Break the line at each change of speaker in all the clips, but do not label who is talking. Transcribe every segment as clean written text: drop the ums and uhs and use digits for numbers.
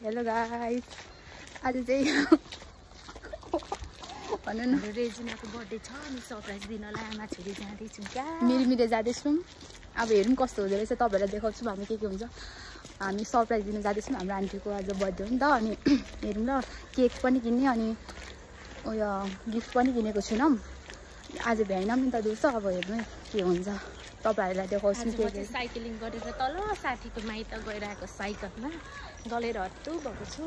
Hello guys, आज चाहिँ भन्नु न
रेजिनाको बर्थडे छ अनि सरप्राइज दिनलाई आमा छोरी जाँदैछौँ क्या।
मिरमिरे जाँदैछौँ। अब हेरौँ कस्तो हुँदो रहेछ, तपाईँहरूलाई देखाउँछौँ हामी के हुन्छ। हामी सरप्राइज दिन जाँदैछौँ, हाम्रो आन्टीको आज बर्थडे हो नि त। अनि हेरौँ ल, केक पनि किन्ने अनि उयो गिफ्ट पनि किनेको छैनौँ। आज भ्याएनौँ नि त दिउँसो, अब हेर्नु के हुन्छ, तपाईँहरूलाई देखाउँछौँ के के।
साइक्लिङ गरेर तल साथीको माइत गइरहेको साइकलमा गलेर हत्तु भएको छु।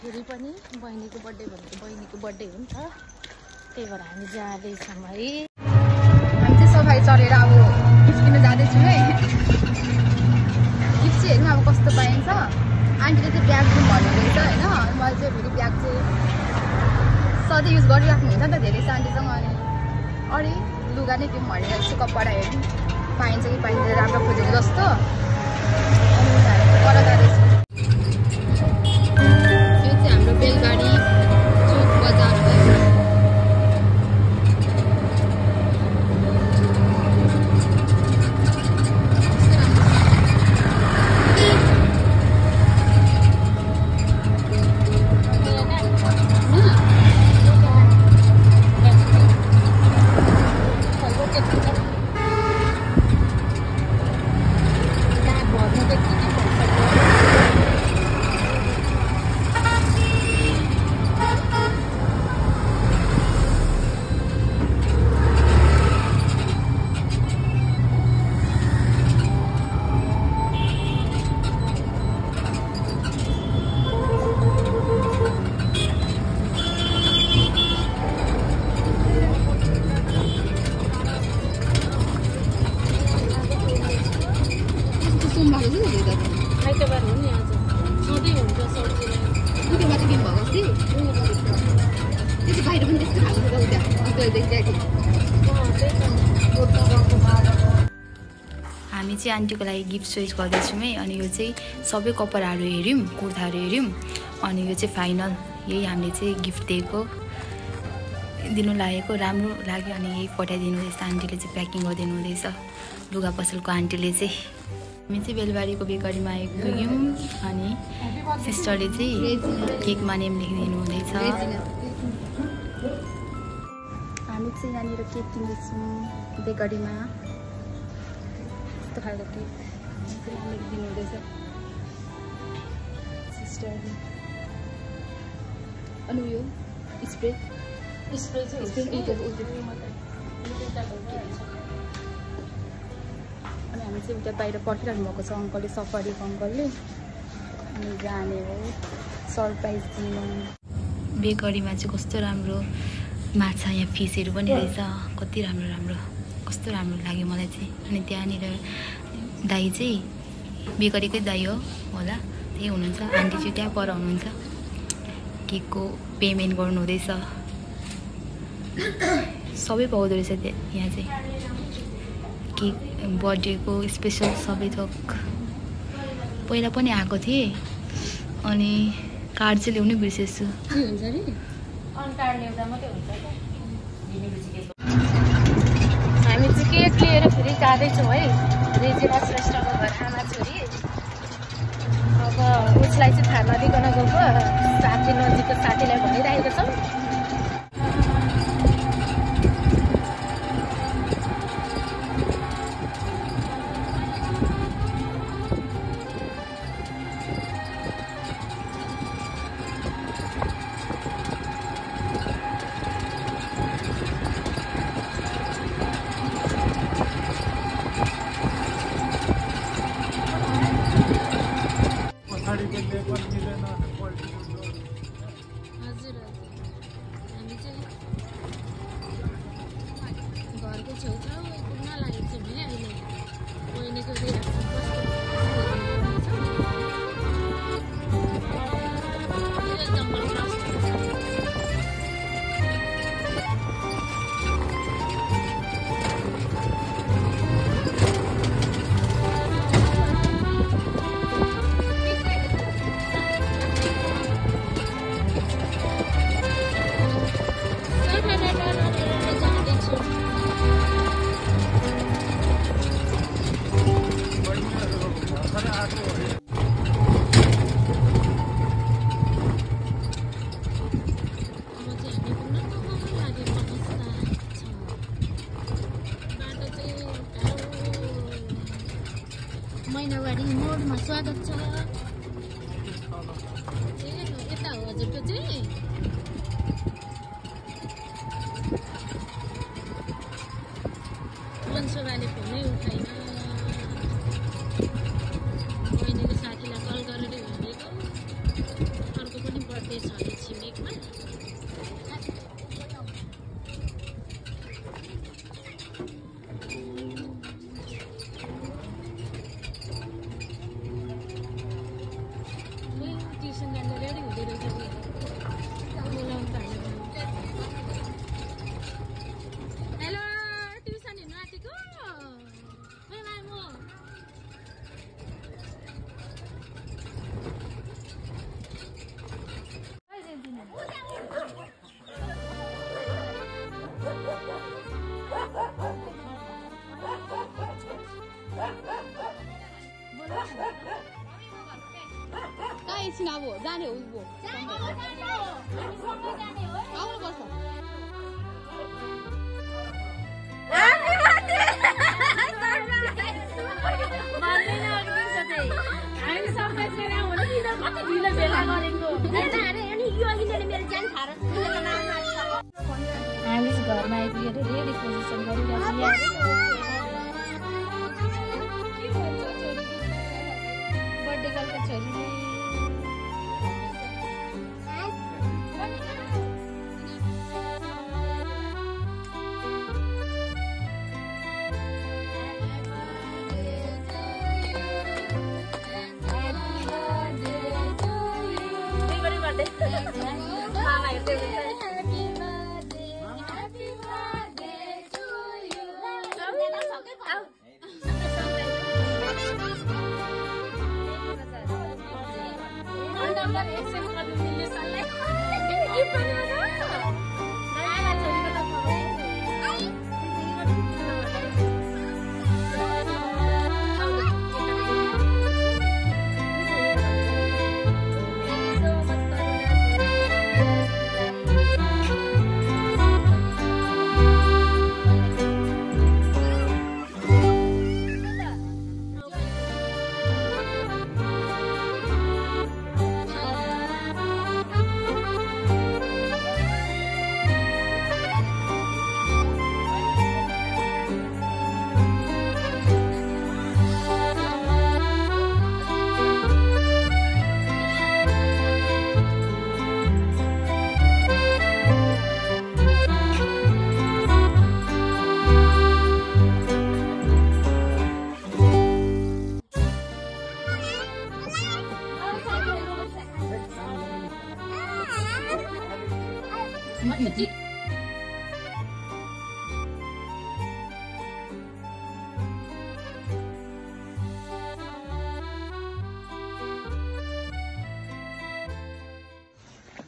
फेरि पनि बहिनीको बर्थडे भनेको बहिनीको बर्थडे हो नि त, त्यही भएर हामी जाँदैछौँ है।
हामी चाहिँ सफाइ चढेर अब गिफ्ट किन्न जाँदैछौँ है। गिफ्ट चाहिँ हेर्नु अब कस्तो पाइन्छ। आन्टीले चाहिँ ब्याग पनि भन्नुहुँदैछ होइन। मैले चाहिँ फेरि ब्याग चाहिँ सधैँ युज गरिराख्नु हुन्छ नि त धेरै आन्टीसँग। अनि अरे लुगा नै किउँ भनेर यसो कपडा हेर्नु पाइन्छ कि पाइन्छ, राम्रो खोजेको जस्तो। अनि हामी पर जाँदैछौँ। यो चाहिँ हाम्रो बेलबारी चोक बजार हो।
आइतबार हो नि आज, सधैँ हुन्छ सब्जी
उयोबाट किन्नु भएको अस्ति त्यो चाहिँ बाहिर पनि त्यस्तो खाएको छ उता। हामी चाहिँ आन्टीको लागि गिफ्ट चोइस गर्दैछौँ है। अनि यो चाहिँ सबै कपडाहरू हेऱ्यौँ, कुर्ताहरू हेऱ्यौँ। अनि यो चाहिँ फाइनल यही हामीले चाहिँ गिफ्ट दिएको दिनु लागेको राम्रो लाग्यो। अनि यही पठाइदिनु हुँदैछ, आन्टीले चाहिँ प्याकिङ गरिदिनु हुँदैछ लुगा पसलको आन्टीले चाहिँ। हामी चाहिँ बेलबारीको बेकरीमा आइपुग्यौँ। अनि सिस्टरले चाहिँ केकमा नेम लेखिदिनु हुँदैछ। हामी चाहिँ यहाँनिर केक किन्दैछौँ बेकरीमा। यस्तो खालको केक लेखिदिनु हुँदैछ सिस्टरले। अनि उयो स्प्रे अनि हामी चाहिँ उता बाहिर पर्खिराख्नु भएको छ अङ्कलले, सफारीको अङ्कलले। अनि जाने हो सरप्राइज दिनु। बेकरीमा चाहिँ कस्तो राम्रो माछा, यहाँ फिसहरू पनि रहेछ, कति राम्रो राम्रो, कस्तो राम्रो लाग्यो मलाई चाहिँ। अनि त्यहाँनिर दाई चाहिँ बेकरीकै दाई हो होला, त्यही हुनुहुन्छ। आन्टी चाहिँ त्यहाँ पर हुनुहुन्छ, केकको पेमेन्ट गर्नु हुँदैछ। सबै पाउँदो रहेछ यहाँ चाहिँ, केक बर्थडेको स्पेसल सबै थोक। पहिला पनि आएको थिएँ अनि कार्ड चाहिँ ल्याउनै बिर्सेछु।
हामी चाहिँ केक लिएर फेरि जाँदैछौँ है रेजिना श्रेष्ठको घर आमा छोरी। अब उसलाई चाहिँ थाहा नदिकन गएको, साथी नजिकको साथीलाई भनिरहेको छौँ। हजुर यता हो हजुरको चाहिँ वंशवाले फोनै उठाइन बहिनीको साथीलाई कल गरेर भनेको अर्को पनि बर्थडे छ अरे छिमेकमा ट्युसन जानु रेडी हुँदै रहेछ बोलाउनु त हेलो ट्युसन हिँड्नु आँटेको कहाँ एकछिन अब जाने हो उ आउनुपर्छ हामी घरमा आइपुगेर रेडी पोजिसन गरिरहेको बर्थडे गर्लको छोरीले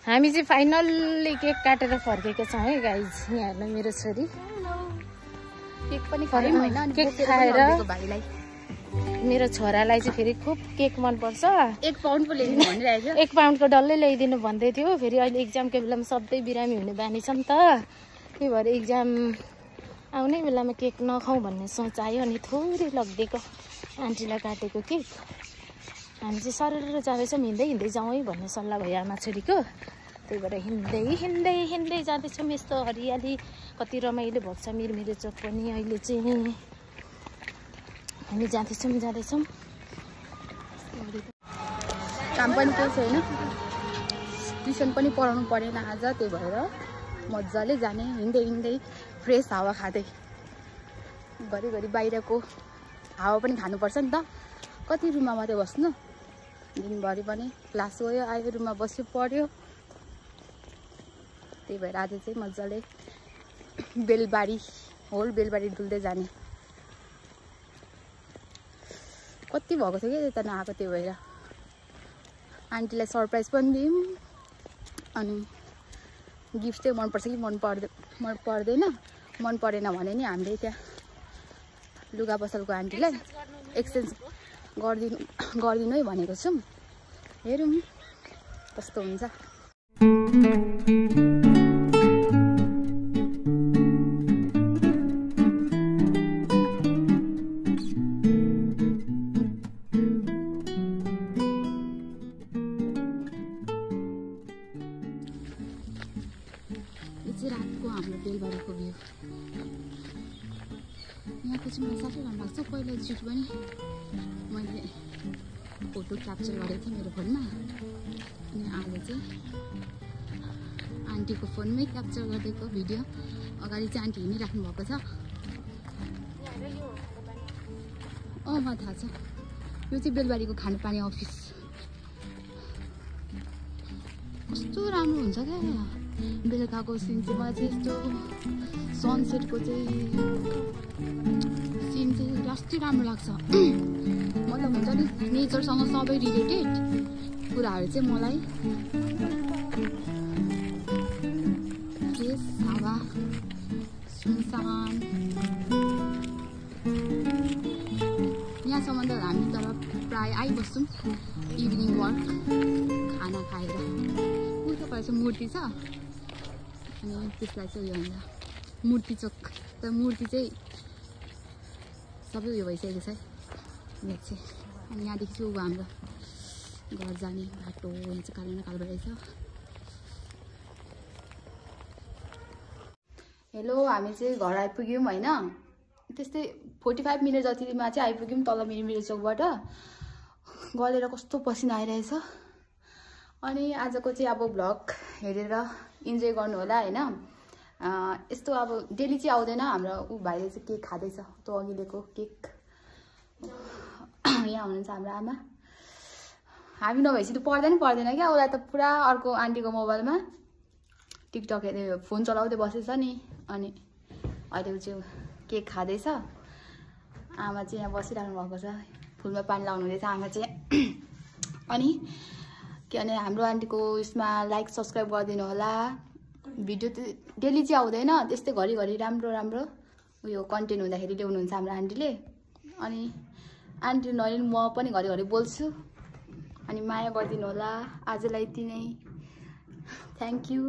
हामी चाहिँ फाइनल्ली केक काटेर फर्केको छौँ है गाइज। यहाँ हेर्नु मेरो छोरी
केक पनि खायौँ हैन,
केक खाएर मेरो छोरालाई चाहिँ फेरि खुब केक मनपर्छ।
1 पाउन्ड पो ल्याइदिनु भनिरहेको थियो।
1 पाउन्डको डल्लै ल्याइदिनु भन्दै थियो। फेरि अहिले एक्जामको बेलामा सधैँ बिरामी हुने बानी छ नि त, त्यही भएर एक्जाम आउने बेलामा केक नखाउँ भन्ने सोच आयो अनि थोरै लगिदिएको आन्टीलाई काटेको केक। हामी चाहिँ सरर जाँदैछौँ, हिँड्दै हिँड्दै जाउँ है भन्ने सल्लाह भयो आमा छोरीको। त्यही भएर हिँड्दै हिँड्दै हिँड्दै जाँदैछौँ। यस्तो हरियाली कति रमाइलो भएको छ मिरमिरे चोक पनि। अहिले चाहिँ हामी जाँदैछौँ।
काम पनि केही छैन, ट्युसन पनि पढाउनु परेन आज, त्यही भएर मजाले जाने हिँड्दै हिँड्दै फ्रेस हावा खाँदै। घरिघरि बाहिरको हावा पनि खानुपर्छ नि त, कति रुममा मात्रै बस्नु। दिनभरि पनि क्लास गयो आयो रुममा बस्यो पढ्यो। त्यही भएर आज चाहिँ मजाले बेलबारी होल बेलबारी डुल्दै जाने। कति भएको थियो कि त्यता नआएको, त्यही भएर आन्टीलाई सरप्राइज पनि दिउँ। अनि गिफ्ट चाहिँ मनपर्छ कि मन पर्दैन, मन परेन भने नि हामीले त्यहाँ लुगा पसलको आन्टीलाई एक्सचेन्ज गरिदिनु है भनेको छौँ। हेरौँ कस्तो हुन्छ। हाम्रो बेलबारीको भ्यू। यहाँको चाहिँ मलाई साह्रै राम्रो लाग्छ। पहिलोचोटि पनि मैले फोटो क्याप्चर गरेको थिएँ मेरो फोनमा, अनि आज चाहिँ आन्टीको फोनमै क्याप्चर गरिदिएको भिडियो। अगाडि चाहिँ आन्टी हिँडिराख्नु भएको छ। मलाई थाहा छ, यो चाहिँ बेलबारीको खानेपानी अफिस। कस्तो राम्रो हुन्छ क्या बेलुकाको सिन चाहिँ। मलाई चाहिँ यस्तो सनसेटको चाहिँ सिन चाहिँ लास्टै राम्रो लाग्छ। मतलब हुन्छ नि नेचरसँग सबै रिलेटेड कुराहरू चाहिँ मलाई। फ्रेस हावा, सुनसान, यहाँसम्म त हामी तर प्राय आइबस्छौँ इभिनिङ वर्क खाना खाएर। उता पर चाहिँ मूर्ति छ, अनि त्यसलाई चाहिँ उयो हुन्छ मूर्ति चोक। तर मूर्ति चाहिँ सबै उयो भइसकेको छ है यहाँ चाहिँ। अनि यहाँदेखि चाहिँ ऊ हाम्रो घर जाने बाटो यहाँ चाहिँ कालो न कालो रहेछ। हेलो, हामी चाहिँ घर आइपुग्यौँ होइन। त्यस्तै 45 मिनट जतिमा चाहिँ आइपुग्यौँ तल मिरिमिरे चोकबाट। गलेर कस्तो पसिना आइरहेछ। अनि आजको चाहिँ अब भ्लग हेरेर इन्जोय गर्नु होला होइन। यस्तो अब डेली चाहिँ आउँदैन। हाम्रो ऊ भाइले चाहिँ केक खाँदैछ, त्यो अघि दिएको केक। यहाँ हुनुहुन्छ हाम्रो आमा। हामी नभएपछि त पर्दैन क्या। उसलाई त पुरा अर्को आन्टीको मोबाइलमा टिकटक हेर्दै फोन चलाउँदै बसेछ नि। अनि अहिले ऊ चाहिँ केक खाँदैछ। आमा चाहिँ यहाँ बसिरहनु भएको छ, फुलमा पानी लाउनु हुँदैछ आमा चाहिँ। अनि के भने हाम्रो आन्टीको उसमा लाइक सब्सक्राइब गरिदिनु होला। भिडियो त डेली चाहिँ आउँदैन, त्यस्तै घरिघरि राम्रो राम्रो उयो कन्टेन्ट हुँदाखेरि ल्याउनुहुन्छ हाम्रो आन्टीले। अनि आन्टी नलिन म पनि घरिघरि बोल्छु। अनि माया गरिदिनु होला। आजलाई यति नै, थ्याङ्क यू।